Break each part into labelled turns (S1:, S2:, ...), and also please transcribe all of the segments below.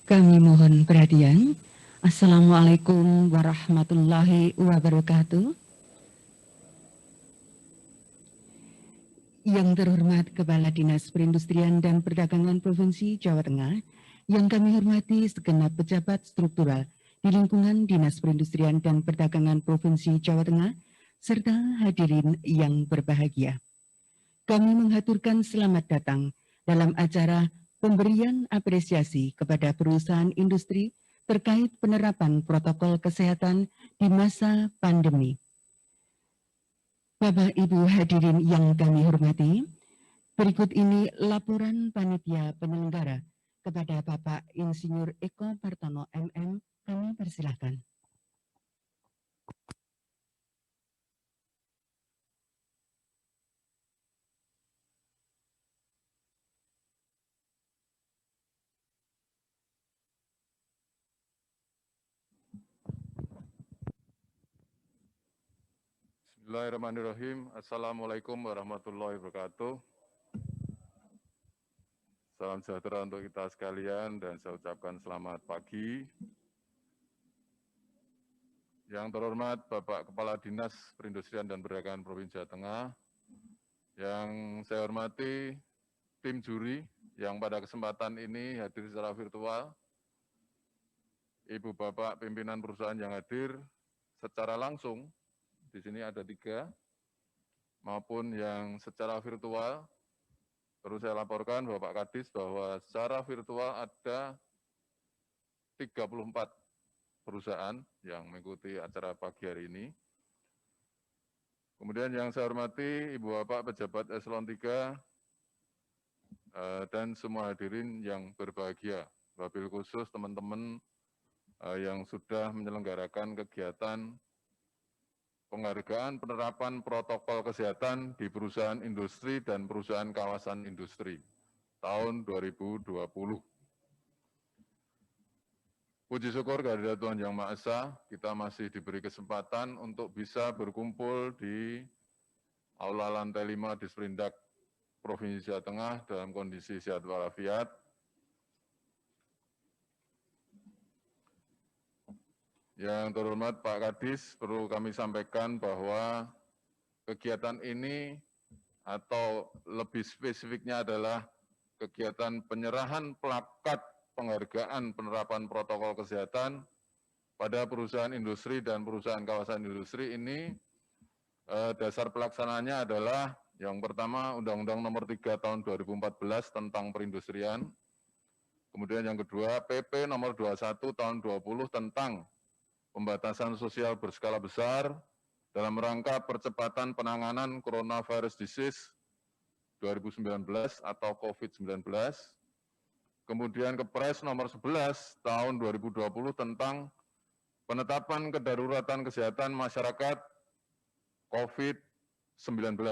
S1: Kami mohon perhatian. Assalamualaikum warahmatullahi wabarakatuh. Yang terhormat Kepala Dinas Perindustrian dan Perdagangan Provinsi Jawa Tengah, yang kami hormati segenap pejabat struktural di lingkungan Dinas Perindustrian dan Perdagangan Provinsi Jawa Tengah, serta hadirin yang berbahagia. Kami mengaturkan selamat datang dalam acara pemberian apresiasi kepada perusahaan industri terkait penerapan protokol kesehatan di masa pandemi. Bapak Ibu hadirin yang kami hormati, berikut ini laporan panitia penyelenggara kepada Bapak Insinyur Eko Partono MM. Kami persilahkan.
S2: Bismillahirrahmanirrahim. Assalamualaikum warahmatullahi wabarakatuh. Salam sejahtera untuk kita sekalian dan saya ucapkan selamat pagi. Yang terhormat Bapak Kepala Dinas Perindustrian dan Perdagangan Provinsi Jawa Tengah, yang saya hormati tim juri yang pada kesempatan ini hadir secara virtual, Ibu Bapak pimpinan perusahaan yang hadir secara langsung, di sini ada 3, maupun yang secara virtual. Perlu saya laporkan Bapak Kadis bahwa secara virtual ada 34 perusahaan yang mengikuti acara pagi hari ini. Kemudian yang saya hormati Ibu Bapak pejabat eselon 3 dan semua hadirin yang berbahagia. Wabil khusus teman-teman yang sudah menyelenggarakan kegiatan penghargaan penerapan protokol kesehatan di perusahaan industri dan perusahaan kawasan industri tahun 2020. Puji syukur kehadirat Tuhan Yang Maha Esa, kita masih diberi kesempatan untuk bisa berkumpul di Aula Lantai 5 Disperindak Provinsi Jawa Tengah dalam kondisi sehat walafiat. Yang terhormat Pak Kadis, perlu kami sampaikan bahwa kegiatan ini atau lebih spesifiknya adalah kegiatan penyerahan plakat penghargaan penerapan protokol kesehatan pada perusahaan industri dan perusahaan kawasan industri ini. Dasar pelaksanaannya adalah yang pertama Undang-Undang Nomor 3 Tahun 2014 tentang perindustrian, kemudian yang kedua PP Nomor 21 Tahun 20 tentang pembatasan sosial berskala besar dalam rangka percepatan penanganan coronavirus disease 2019 atau COVID-19, kemudian Kepres Nomor 11 Tahun 2020 tentang penetapan kedaruratan kesehatan masyarakat COVID-19.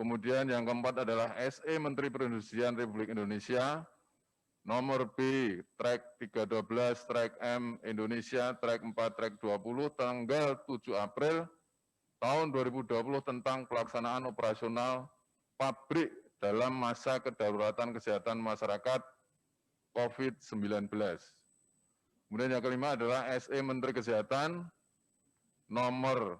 S2: Kemudian yang keempat adalah SE Menteri Perindustrian Republik Indonesia nomor B/312/M Indonesia /4/20 tanggal 7 April tahun 2020 tentang pelaksanaan operasional pabrik dalam masa kedaruratan kesehatan masyarakat COVID-19. Kemudian yang kelima adalah SE Menteri Kesehatan nomor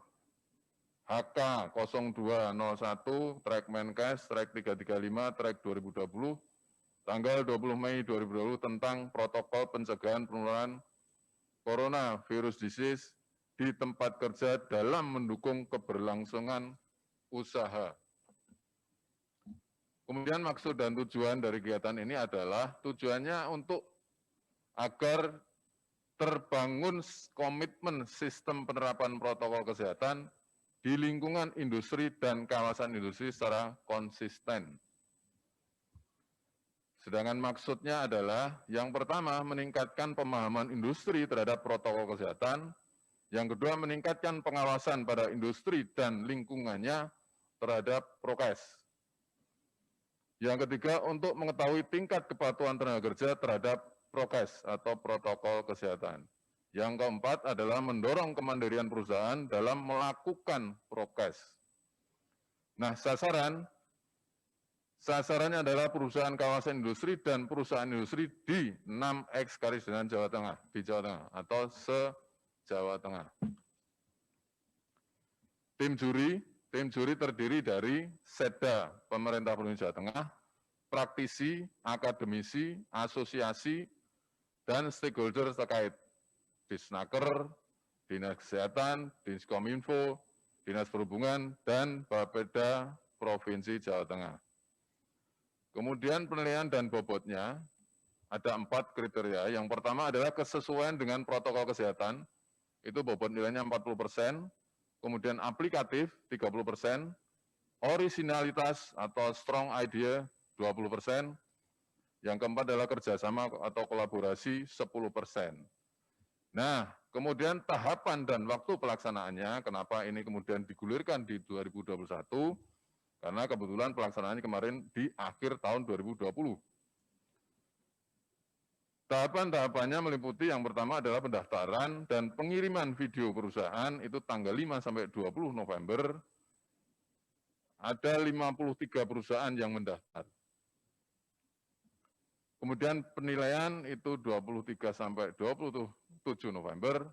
S2: HK0201/Menkes/335/2020 tanggal 20 Mei 2020 tentang protokol pencegahan penularan coronavirus disease di tempat kerja dalam mendukung keberlangsungan usaha. Kemudian maksud dan tujuan dari kegiatan ini adalah tujuannya untuk agar terbangun komitmen sistem penerapan protokol kesehatan di lingkungan industri dan kawasan industri secara konsisten. Sedangkan maksudnya adalah yang pertama meningkatkan pemahaman industri terhadap protokol kesehatan, yang kedua meningkatkan pengawasan pada industri dan lingkungannya terhadap prokes. Yang ketiga untuk mengetahui tingkat kepatuhan tenaga kerja terhadap prokes atau protokol kesehatan. Yang keempat adalah mendorong kemandirian perusahaan dalam melakukan prokes. Nah, sasaran Sasarannya adalah perusahaan kawasan industri dan perusahaan industri di 6X garis dengan Jawa Tengah, di Jawa Tengah atau se-Jawa Tengah. Tim juri terdiri dari Setda Pemerintah Provinsi Jawa Tengah, praktisi, akademisi, asosiasi, dan stakeholder terkait, Disnaker, Dinas Kesehatan, Diskominfo, Dinas Perhubungan, dan Bapeda Provinsi Jawa Tengah. Kemudian penilaian dan bobotnya ada 4 kriteria. Yang pertama adalah kesesuaian dengan protokol kesehatan, itu bobot nilainya 40%, kemudian aplikatif 30%, originalitas atau strong idea 20%, yang keempat adalah kerjasama atau kolaborasi 10%. Nah, kemudian tahapan dan waktu pelaksanaannya, kenapa ini kemudian digulirkan di 2021, karena kebetulan pelaksanaannya kemarin di akhir tahun 2020. Tahapan-tahapannya meliputi yang pertama adalah pendaftaran dan pengiriman video perusahaan, itu tanggal 5 sampai 20 November, ada 53 perusahaan yang mendaftar. Kemudian penilaian itu 23 sampai 27 November,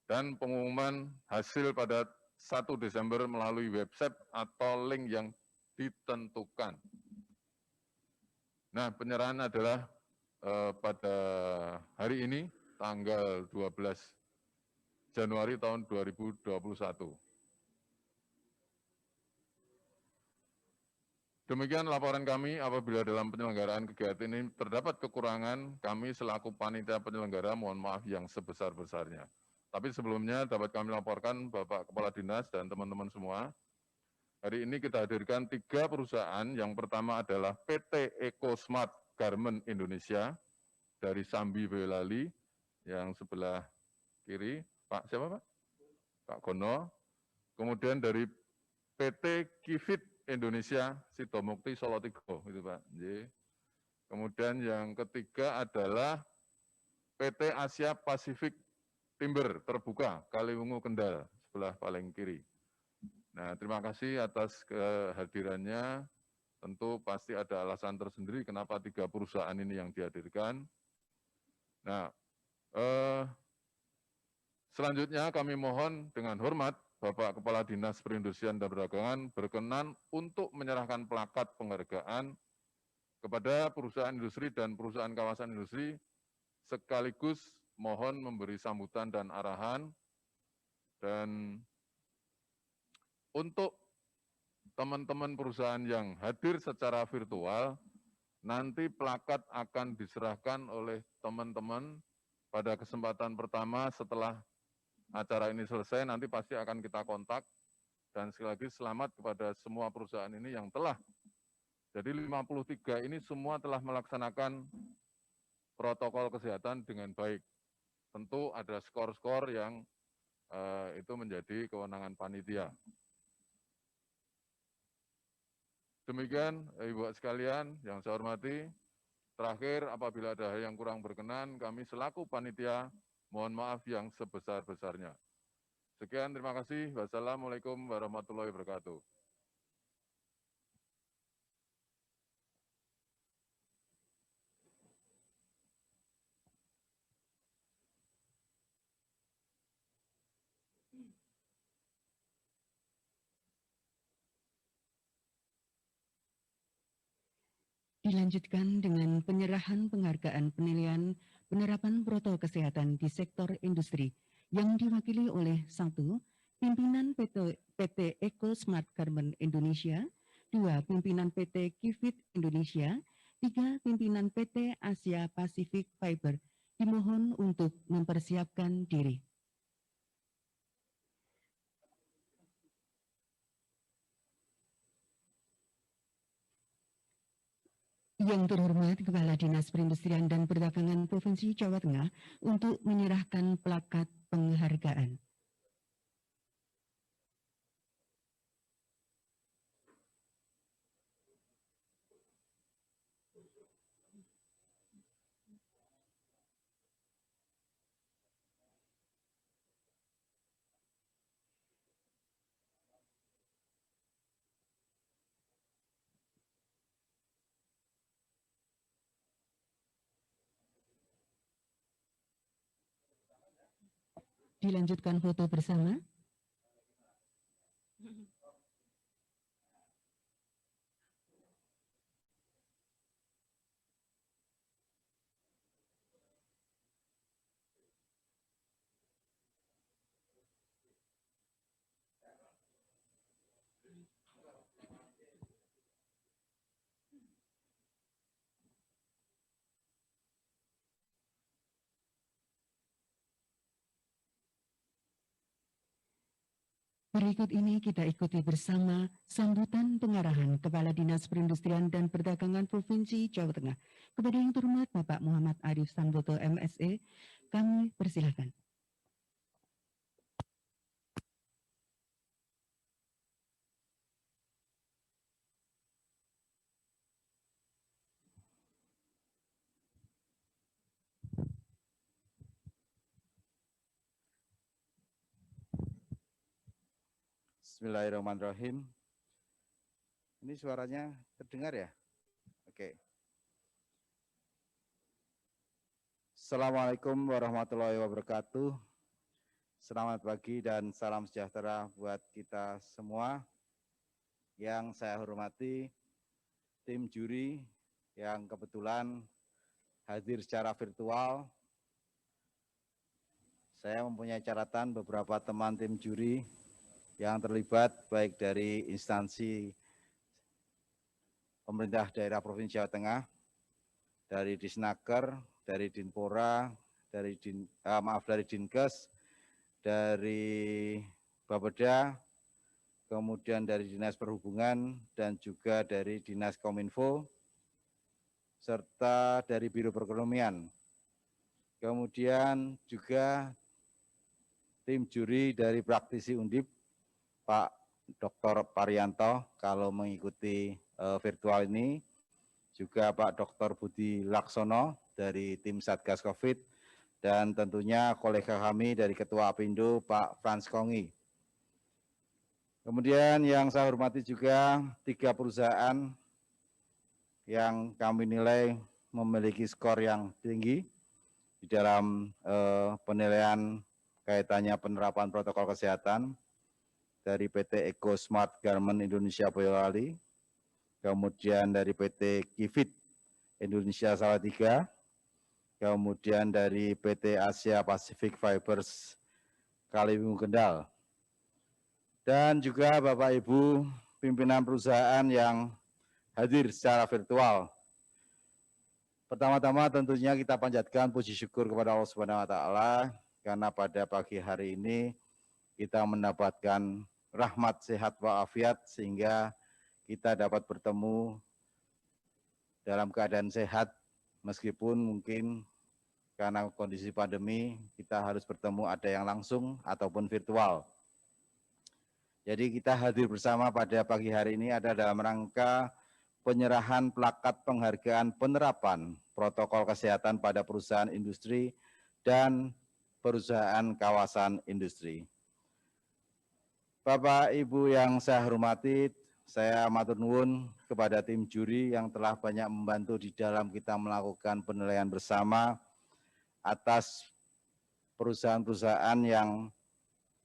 S2: dan pengumuman hasil pada 1 Desember melalui website atau link yang ditentukan. Nah, penyerahan adalah pada hari ini, tanggal 12 Januari tahun 2021. Demikian laporan kami. Apabila dalam penyelenggaraan kegiatan ini terdapat kekurangan, kami selaku panitia penyelenggara mohon maaf yang sebesar-besarnya. Tapi sebelumnya dapat kami laporkan Bapak Kepala Dinas dan teman-teman semua, hari ini kita hadirkan 3 perusahaan. Yang pertama adalah PT Eco Smart Garment Indonesia dari Sambi Boyolali, yang sebelah kiri, Pak siapa Pak? Pak Gono. Kemudian dari PT Kifit Indonesia Sidomukti Solotigo, itu Pak. Kemudian yang ketiga adalah PT Asia Pacific Timber Terbuka Kaliwungu Kendal, sebelah paling kiri. Nah, terima kasih atas kehadirannya. Tentu pasti ada alasan tersendiri kenapa 3 perusahaan ini yang dihadirkan. Nah, selanjutnya kami mohon dengan hormat Bapak Kepala Dinas Perindustrian dan Perdagangan berkenan untuk menyerahkan plakat penghargaan kepada perusahaan industri dan perusahaan kawasan industri, sekaligus mohon memberi sambutan dan arahan. Dan untuk teman-teman perusahaan yang hadir secara virtual, nanti plakat akan diserahkan oleh teman-teman pada kesempatan pertama setelah acara ini selesai. Nanti pasti akan kita kontak. Dan sekali lagi selamat kepada semua perusahaan ini yang telah, jadi 53 ini semua telah melaksanakan protokol kesehatan dengan baik. Tentu ada skor-skor yang itu menjadi kewenangan panitia. Demikian Ibu sekalian yang saya hormati. Terakhir, apabila ada hal yang kurang berkenan, kami selaku panitia mohon maaf yang sebesar-besarnya. Sekian, terima kasih. Wassalamualaikum warahmatullahi wabarakatuh.
S1: Dilanjutkan dengan penyerahan penghargaan penilaian penerapan protokol kesehatan di sektor industri yang diwakili oleh 1. Pimpinan PT Eco Smart Garment Indonesia, 2. Pimpinan PT Kifit Indonesia, 3. Pimpinan PT Asia Pacific Fiber. Dimohon untuk mempersiapkan diri. Yang terhormat Kepala Dinas Perindustrian dan Perdagangan Provinsi Jawa Tengah untuk menyerahkan plakat penghargaan. Dilanjutkan foto bersama. Berikut ini kita ikuti bersama sambutan pengarahan Kepala Dinas Perindustrian dan Perdagangan Provinsi Jawa Tengah. Kepada yang terhormat Bapak Muhammad Arif Sanboto MSE, kami persilahkan.
S3: Bismillahirrahmanirrahim. Ini suaranya terdengar ya? Oke. Assalamualaikum warahmatullahi wabarakatuh. Selamat pagi dan salam sejahtera buat kita semua. Yang saya hormati tim juri yang kebetulan hadir secara virtual. Saya mempunyai catatan beberapa teman tim juri yang terlibat baik dari instansi pemerintah daerah Provinsi Jawa Tengah, dari Disnaker, dari Dinpora, dari Dinkes, dari Bapeda, kemudian dari Dinas Perhubungan dan juga dari Dinas Kominfo, serta dari Biro Perekonomian. Kemudian juga tim juri dari praktisi Undip, Pak Dr. Parianto kalau mengikuti virtual ini, juga Pak Dr. Budi Laksono dari tim Satgas COVID, dan tentunya kolega kami dari Ketua Apindo Pak Frans Kongi. Kemudian yang saya hormati juga 3 perusahaan yang kami nilai memiliki skor yang tinggi di dalam penilaian kaitannya penerapan protokol kesehatan, dari PT Eko Smart Garment Indonesia Boyolali, kemudian dari PT Kifit Indonesia Salatiga, kemudian dari PT Asia Pacific Fibers Kaliwungu Kendal, dan juga Bapak Ibu pimpinan perusahaan yang hadir secara virtual. Pertama-tama tentunya kita panjatkan puji syukur kepada Allah Subhanahu wa taala karena pada pagi hari ini kita mendapatkan rahmat sehat walafiat sehingga kita dapat bertemu dalam keadaan sehat meskipun mungkin karena kondisi pandemi kita harus bertemu ada yang langsung ataupun virtual. Jadi kita hadir bersama pada pagi hari ini ada dalam rangka penyerahan plakat penghargaan penerapan protokol kesehatan pada perusahaan industri dan perusahaan kawasan industri. Bapak Ibu yang saya hormati, saya matur nuwun kepada tim juri yang telah banyak membantu di dalam kita melakukan penilaian bersama atas perusahaan-perusahaan yang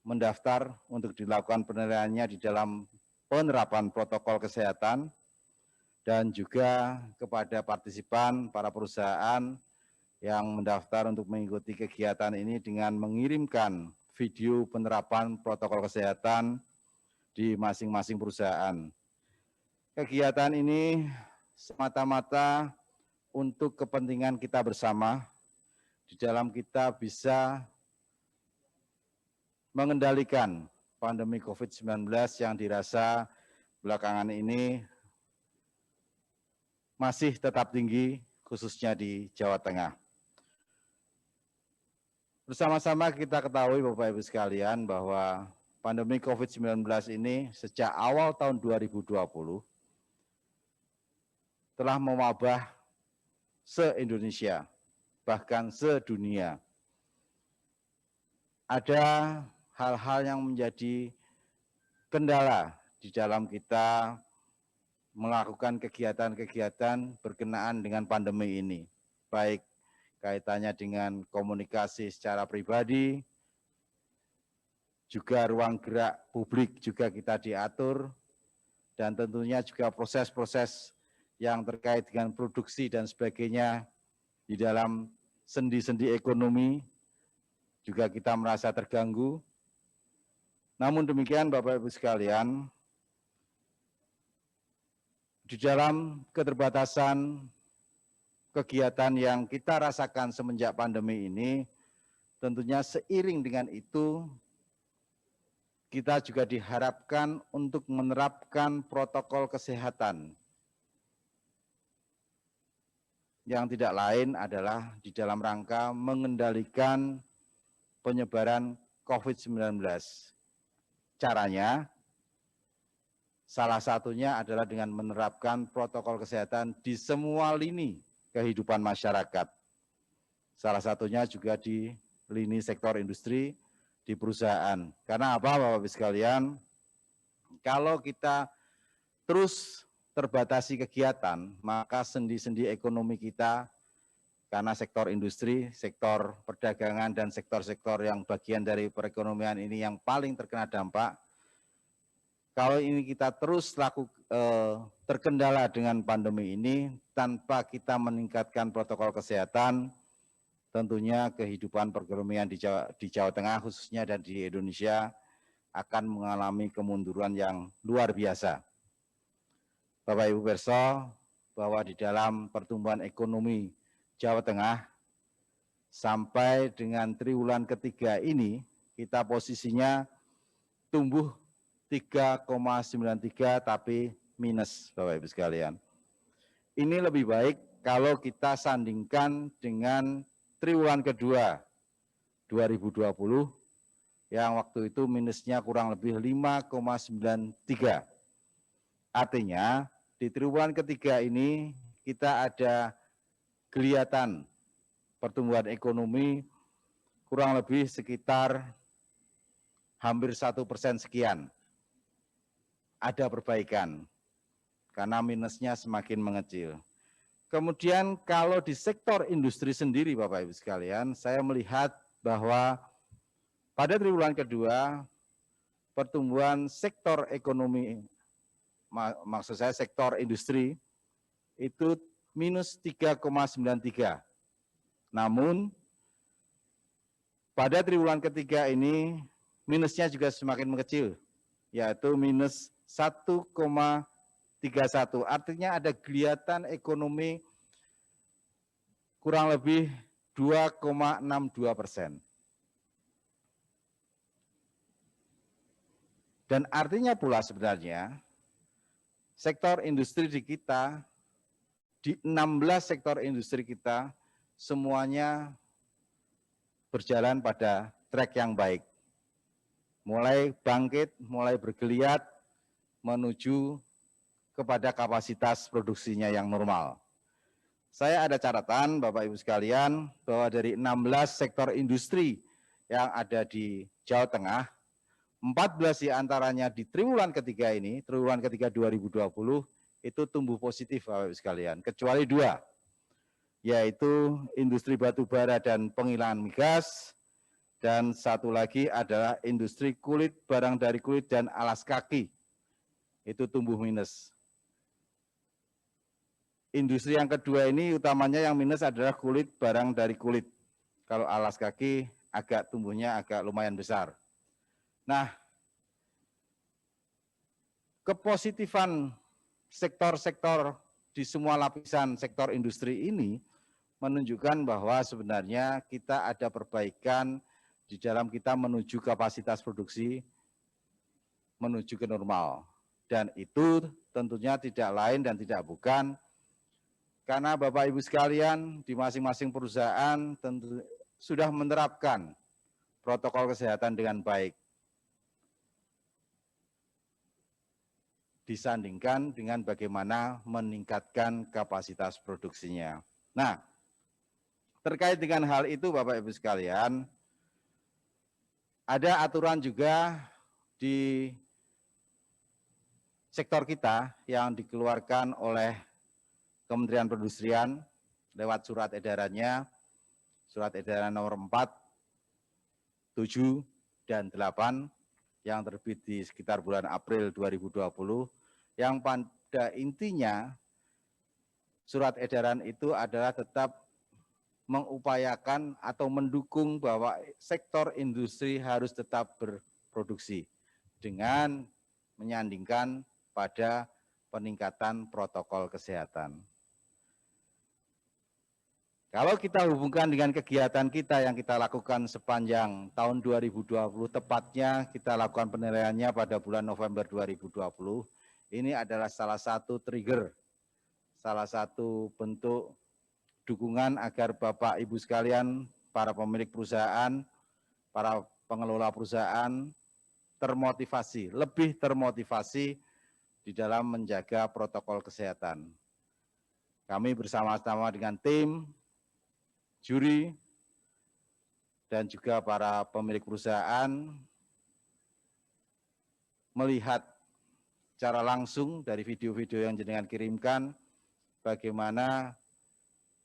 S3: mendaftar untuk dilakukan penilaiannya di dalam penerapan protokol kesehatan, dan juga kepada partisipan para perusahaan yang mendaftar untuk mengikuti kegiatan ini dengan mengirimkan video penerapan protokol kesehatan di masing-masing perusahaan. Kegiatan ini semata-mata untuk kepentingan kita bersama, di dalam kita bisa mengendalikan pandemi COVID-19 yang dirasa belakangan ini masih tetap tinggi, khususnya di Jawa Tengah. Bersama-sama kita ketahui Bapak Ibu sekalian bahwa pandemi COVID-19 ini sejak awal tahun 2020 telah mewabah se-Indonesia, bahkan sedunia. Ada hal-hal yang menjadi kendala di dalam kita melakukan kegiatan-kegiatan berkenaan dengan pandemi ini, baik kaitannya dengan komunikasi secara pribadi, juga ruang gerak publik juga kita diatur, dan tentunya juga proses-proses yang terkait dengan produksi dan sebagainya di dalam sendi-sendi ekonomi juga kita merasa terganggu. Namun demikian Bapak Ibu sekalian, di dalam keterbatasan kegiatan yang kita rasakan semenjak pandemi ini, tentunya seiring dengan itu, kita juga diharapkan untuk menerapkan protokol kesehatan. Yang tidak lain adalah di dalam rangka mengendalikan penyebaran COVID-19. Caranya, salah satunya adalah dengan menerapkan protokol kesehatan di semua lini kehidupan masyarakat. Salah satunya juga di lini sektor industri, di perusahaan. Karena apa Bapak-Ibu sekalian? Kalau kita terus terbatasi kegiatan, maka sendi-sendi ekonomi kita, karena sektor industri, sektor perdagangan, dan sektor-sektor yang bagian dari perekonomian ini yang paling terkena dampak, kalau ini kita terus terkendala dengan pandemi ini, tanpa kita meningkatkan protokol kesehatan, tentunya kehidupan perekonomian di Jawa Tengah khususnya dan di Indonesia akan mengalami kemunduran yang luar biasa. Bapak Ibu pirsa, bahwa di dalam pertumbuhan ekonomi Jawa Tengah sampai dengan triwulan ketiga ini kita posisinya tumbuh 3,93 tapi minus Bapak Ibu sekalian. Ini lebih baik kalau kita sandingkan dengan triwulan kedua 2020 yang waktu itu minusnya kurang lebih 5,93. Artinya di triwulan ketiga ini kita ada kelihatan pertumbuhan ekonomi kurang lebih sekitar hampir 1% sekian. Ada perbaikan karena minusnya semakin mengecil. Kemudian kalau di sektor industri sendiri Bapak Ibu sekalian, saya melihat bahwa pada triwulan kedua pertumbuhan sektor ekonomi, maksud saya sektor industri, itu minus 3,93. Namun pada triwulan ketiga ini minusnya juga semakin mengecil, yaitu minus 1,31. Artinya ada kelihatan ekonomi kurang lebih 2,62%. Dan artinya pula sebenarnya sektor industri di kita, di 16 sektor industri kita, semuanya berjalan pada track yang baik. Mulai bangkit, mulai bergeliat menuju kepada kapasitas produksinya yang normal. Saya ada catatan Bapak Ibu sekalian bahwa dari 16 sektor industri yang ada di Jawa Tengah, 14 diantaranya di triwulan ketiga ini, triwulan ketiga 2020, itu tumbuh positif Bapak Ibu sekalian, kecuali 2, yaitu industri batu bara dan penggilingan migas, dan satu lagi adalah industri kulit, barang dari kulit, dan alas kaki. Itu tumbuh minus. Industri yang kedua ini utamanya yang minus adalah kulit, barang dari kulit. Kalau alas kaki tumbuhnya agak lumayan besar. Nah, kepositifan sektor-sektor di semua lapisan sektor industri ini menunjukkan bahwa sebenarnya kita ada perbaikan di dalam kita menuju kapasitas produksi, menuju ke normal. Dan itu tentunya tidak lain dan tidak bukan karena Bapak Ibu sekalian di masing-masing perusahaan tentu sudah menerapkan protokol kesehatan dengan baik. Disandingkan dengan bagaimana meningkatkan kapasitas produksinya. Nah, terkait dengan hal itu Bapak Ibu sekalian, ada aturan juga di sektor kita yang dikeluarkan oleh Kementerian Perindustrian lewat surat edarannya, surat edaran nomor 4, 7, dan 8 yang terbit di sekitar bulan April 2020, yang pada intinya surat edaran itu adalah tetap mengupayakan atau mendukung bahwa sektor industri harus tetap berproduksi dengan menyandingkan pada peningkatan protokol kesehatan. Kalau kita hubungkan dengan kegiatan kita yang kita lakukan sepanjang tahun 2020, tepatnya kita lakukan penilaiannya pada bulan November 2020, ini adalah salah satu trigger, salah satu bentuk dukungan agar Bapak Ibu sekalian, para pemilik perusahaan, para pengelola perusahaan termotivasi, lebih termotivasi di dalam menjaga protokol kesehatan. Kami bersama-sama dengan tim, juri, dan juga para pemilik perusahaan melihat secara langsung dari video-video yang jenengan kirimkan bagaimana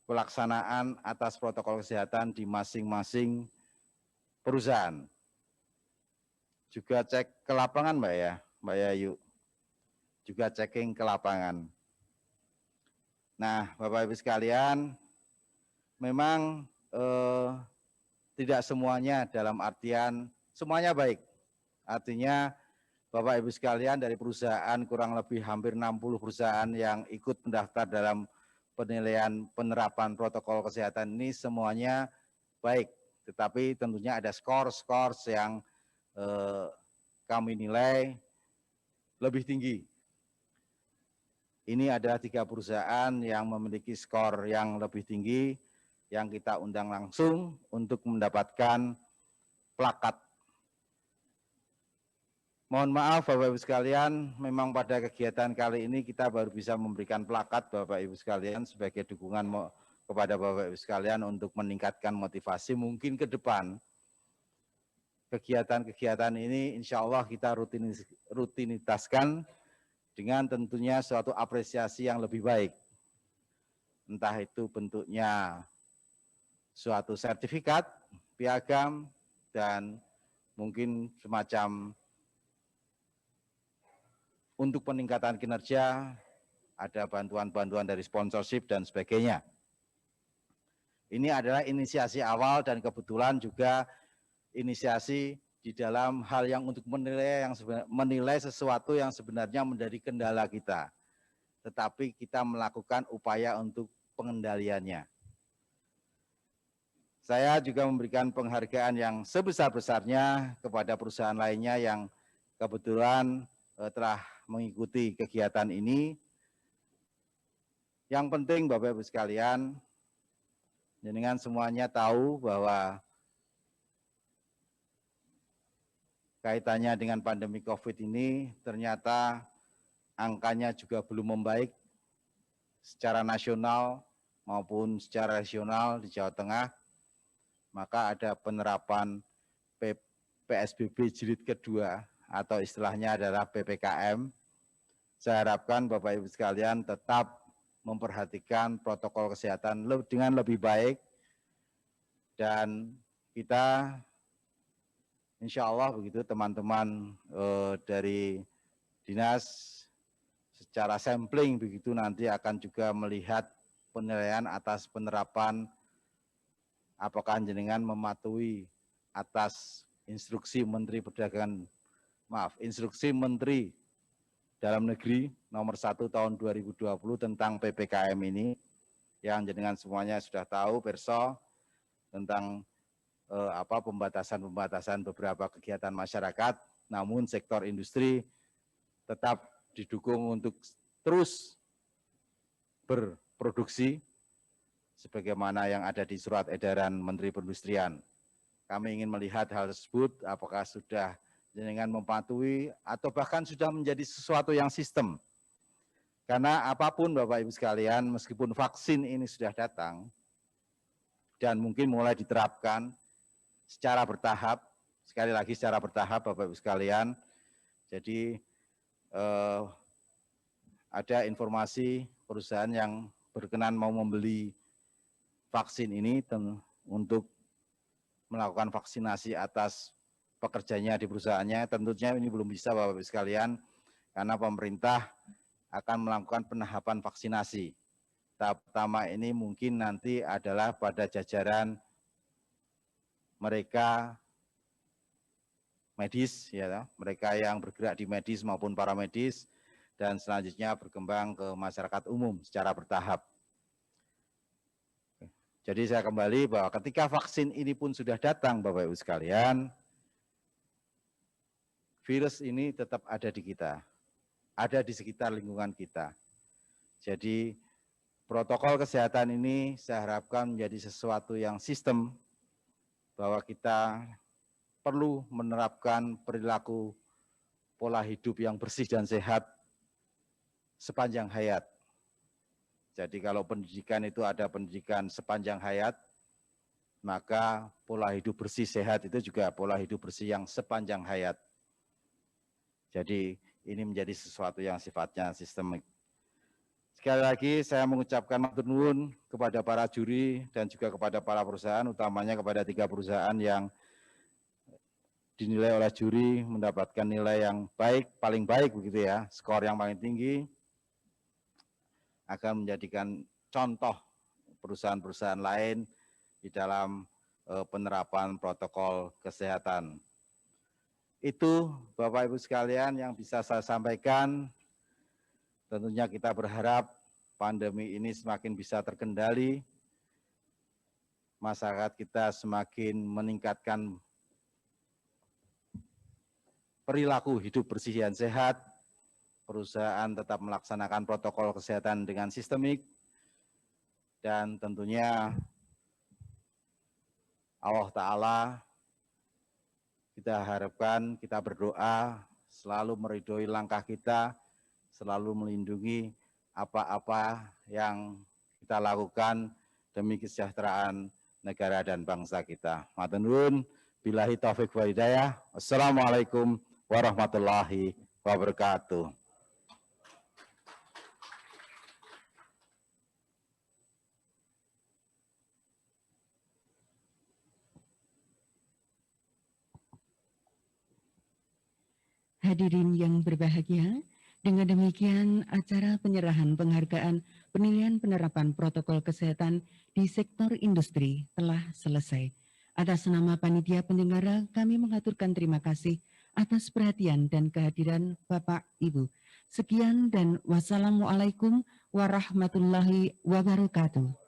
S3: pelaksanaan atas protokol kesehatan di masing-masing perusahaan. Juga cek ke lapangan Mbak Yayu. Juga checking ke lapangan. Nah, Bapak Ibu sekalian, memang tidak semuanya dalam artian semuanya baik. Artinya Bapak Ibu sekalian dari perusahaan kurang lebih hampir 60 perusahaan yang ikut mendaftar dalam penilaian penerapan protokol kesehatan ini semuanya baik. Tetapi tentunya ada skor yang kami nilai lebih tinggi. Ini adalah 3 perusahaan yang memiliki skor yang lebih tinggi, yang kita undang langsung untuk mendapatkan plakat. Mohon maaf Bapak Ibu sekalian, memang pada kegiatan kali ini kita baru bisa memberikan plakat Bapak Ibu sekalian sebagai dukungan kepada Bapak Ibu sekalian untuk meningkatkan motivasi. Mungkin ke depan kegiatan-kegiatan ini insya Allah kita rutinitaskan dengan tentunya suatu apresiasi yang lebih baik. Entah itu bentuknya suatu sertifikat, piagam, dan mungkin semacam untuk peningkatan kinerja, ada bantuan-bantuan dari sponsorship dan sebagainya. Ini adalah inisiasi awal dan kebetulan juga inisiasi di dalam hal yang untuk menilai sesuatu yang sebenarnya menjadi kendala kita. Tetapi kita melakukan upaya untuk pengendaliannya. Saya juga memberikan penghargaan yang sebesar-besarnya kepada perusahaan lainnya yang kebetulan telah mengikuti kegiatan ini. Yang penting Bapak Ibu sekalian, jenengan semuanya tahu bahwa kaitannya dengan pandemi COVID ini ternyata angkanya juga belum membaik secara nasional maupun secara regional di Jawa Tengah. Maka ada penerapan PSBB jilid kedua atau istilahnya adalah PPKM. Saya harapkan Bapak Ibu sekalian tetap memperhatikan protokol kesehatan dengan lebih baik dan kita insya Allah begitu teman-teman dari dinas secara sampling begitu nanti akan juga melihat penilaian atas penerapan apakah jenengan mematuhi atas instruksi Menteri Menteri Dalam Negeri nomor 1 tahun 2020 tentang PPKM ini yang jenengan semuanya sudah tahu perso tentang pembatasan beberapa kegiatan masyarakat, namun sektor industri tetap didukung untuk terus berproduksi sebagaimana yang ada di surat edaran Menteri Perindustrian. Kami ingin melihat hal tersebut, apakah sudah jenengan mematuhi atau bahkan sudah menjadi sesuatu yang sistem. Karena apapun Bapak Ibu sekalian, meskipun vaksin ini sudah datang dan mungkin mulai diterapkan secara bertahap, sekali lagi secara bertahap Bapak Ibu sekalian. Jadi ada informasi perusahaan yang berkenan mau membeli vaksin ini untuk melakukan vaksinasi atas pekerjanya di perusahaannya. Tentunya ini belum bisa Bapak Ibu sekalian, karena pemerintah akan melakukan penahapan vaksinasi. Tahap pertama ini mungkin nanti adalah pada jajaran mereka medis, ya, mereka yang bergerak di medis maupun paramedis, dan selanjutnya berkembang ke masyarakat umum secara bertahap. Jadi saya kembali bahwa ketika vaksin ini pun sudah datang Bapak Ibu sekalian, virus ini tetap ada di kita, ada di sekitar lingkungan kita. Jadi protokol kesehatan ini saya harapkan menjadi sesuatu yang sistem, bahwa kita perlu menerapkan perilaku pola hidup yang bersih dan sehat sepanjang hayat. Jadi kalau pendidikan itu ada pendidikan sepanjang hayat, maka pola hidup bersih sehat itu juga pola hidup bersih yang sepanjang hayat. Jadi ini menjadi sesuatu yang sifatnya sistemik. Sekali lagi saya mengucapkan matur nuwun kepada para juri dan juga kepada para perusahaan, utamanya kepada 3 perusahaan yang dinilai oleh juri mendapatkan nilai yang baik, paling baik begitu ya, skor yang paling tinggi, akan menjadikan contoh perusahaan-perusahaan lain di dalam penerapan protokol kesehatan. Itu Bapak Ibu sekalian yang bisa saya sampaikan. Tentunya kita berharap pandemi ini semakin bisa terkendali, masyarakat kita semakin meningkatkan perilaku hidup bersih dan sehat, perusahaan tetap melaksanakan protokol kesehatan dengan sistemik, dan tentunya Allah Ta'ala kita harapkan, kita berdoa selalu meridhoi langkah kita, selalu melindungi apa-apa yang kita lakukan demi kesejahteraan negara dan bangsa kita. Matur nuwun, billahi taufik wal hidayah. Wassalamualaikum warahmatullahi wabarakatuh.
S1: Hadirin yang berbahagia, dengan demikian acara penyerahan penghargaan penilaian penerapan protokol kesehatan di sektor industri telah selesai. Atas nama panitia penyelenggara, kami mengaturkan terima kasih atas perhatian dan kehadiran Bapak Ibu. Sekian dan wassalamualaikum warahmatullahi wabarakatuh.